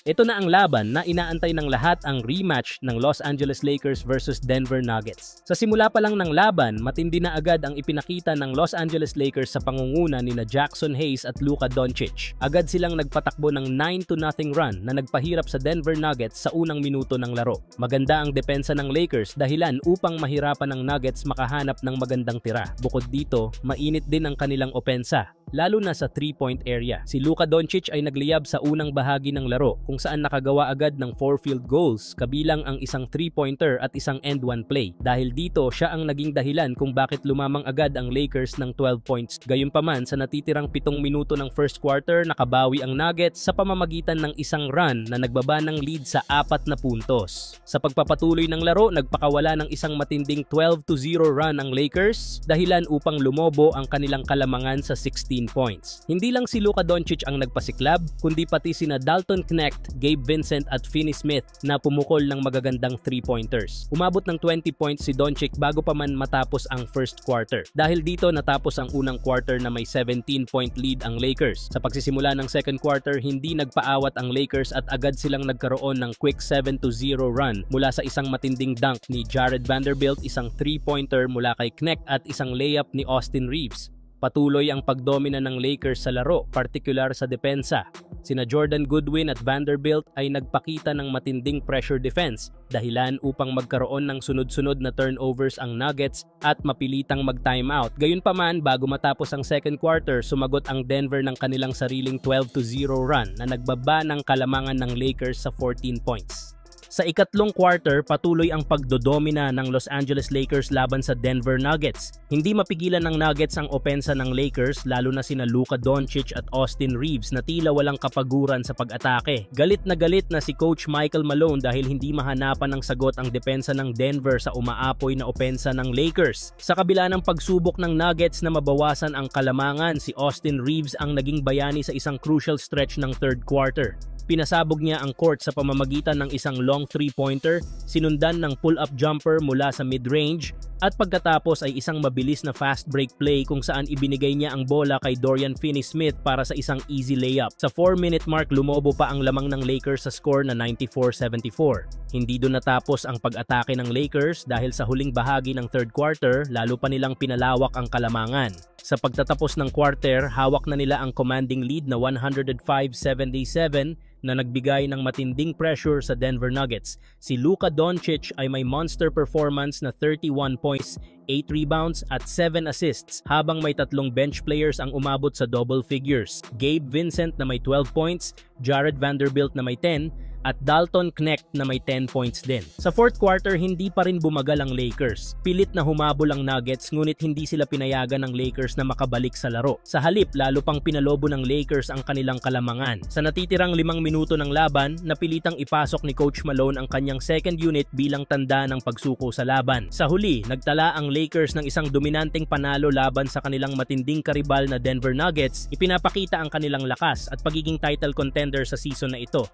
Ito na ang laban na inaantay ng lahat, ang rematch ng Los Angeles Lakers versus Denver Nuggets. Sa simula pa lang ng laban, matindi na agad ang ipinakita ng Los Angeles Lakers sa pangunguna nina Jackson Hayes at Luka Doncic. Agad silang nagpatakbo ng 9-0 run na nagpahirap sa Denver Nuggets sa unang minuto ng laro. Maganda ang depensa ng Lakers dahilan upang mahirapan ng Nuggets makahanap ng magandang tira. Bukod dito, mainit din ang kanilang opensa, lalo na sa 3-point area. Si Luka Doncic ay nagliyab sa unang bahagi ng laro kung saan nakagawa agad ng 4 field goals, kabilang ang isang 3-pointer at isang end-one play. Dahil dito, siya ang naging dahilan kung bakit lumamang agad ang Lakers ng 12 points. Gayunpaman, sa natitirang 7 minuto ng first quarter, nakabawi ang Nuggets sa pamamagitan ng isang run na nagbaba ng lead sa 4 na puntos. Sa pagpapatuloy ng laro, nagpakawala ng isang matinding 12-0 run ang Lakers, dahilan upang lumobo ang kanilang kalamangan sa 16 points. Hindi lang si Luka Doncic ang nagpasiklab, kundi pati sina Dalton Knecht, Gabe Vincent at Finney Smith na pumukol ng magagandang 3-pointers. Umabot ng 20 points si Doncic bago pa man matapos ang first quarter. Dahil dito natapos ang unang quarter na may 17-point lead ang Lakers. Sa pagsisimula ng second quarter, hindi nagpaawat ang Lakers at agad silang nagkaroon ng quick 7-0 run mula sa isang matinding dunk ni Jared Vanderbilt, isang 3-pointer mula kay Knecht at isang layup ni Austin Reeves. Patuloy ang pagdomina ng Lakers sa laro, partikular sa depensa. Sina Jordan Goodwin at Vanderbilt ay nagpakita ng matinding pressure defense, dahilan upang magkaroon ng sunod-sunod na turnovers ang Nuggets at mapilitang mag-timeout. Gayunpaman, bago matapos ang second quarter, sumagot ang Denver ng kanilang sariling 12-0 run na nagbaba ng kalamangan ng Lakers sa 14 points. Sa ikatlong quarter, patuloy ang pagdodomina ng Los Angeles Lakers laban sa Denver Nuggets. Hindi mapigilan ng Nuggets ang opensa ng Lakers, lalo na sina Luka Doncic at Austin Reeves na tila walang kapaguran sa pag-atake. Galit na si Coach Michael Malone dahil hindi mahanapan ng sagot ang depensa ng Denver sa umaapoy na opensa ng Lakers. Sa kabila ng pagsubok ng Nuggets na mabawasan ang kalamangan, si Austin Reeves ang naging bayani sa isang crucial stretch ng third quarter. Pinasabog niya ang court sa pamamagitan ng isang long 3-pointer, sinundan ng pull-up jumper mula sa mid-range, at pagkatapos ay isang mabilis na fast break play kung saan ibinigay niya ang bola kay Dorian Finney-Smith para sa isang easy layup. Sa 4-minute mark, lumobo pa ang lamang ng Lakers sa score na 94-74. Hindi doon natapos ang pag-atake ng Lakers dahil sa huling bahagi ng third quarter, lalo pa nilang pinalawak ang kalamangan. Sa pagtatapos ng quarter, hawak na nila ang commanding lead na 105-77 na nagbigay ng matinding pressure sa Denver Nuggets. Si Luka Doncic ay may monster performance na 31 points, 8 rebounds at 7 assists, habang may 3 bench players ang umabot sa double figures. Gabe Vincent na may 12 points, Jared Vanderbilt na may 10, at Dalton Knecht na may 10 points din. Sa fourth quarter, hindi pa rin bumagal ang Lakers. Pilit na humabol ang Nuggets, ngunit hindi sila pinayagan ng Lakers na makabalik sa laro. Sa halip, lalo pang pinalobo ng Lakers ang kanilang kalamangan. Sa natitirang 5 minuto ng laban, napilitang ipasok ni Coach Malone ang kanyang second unit bilang tanda ng pagsuko sa laban. Sa huli, nagtala ang Lakers ng isang dominanteng panalo laban sa kanilang matinding karibal na Denver Nuggets. Ipinapakita ang kanilang lakas at pagiging title contender sa season na ito.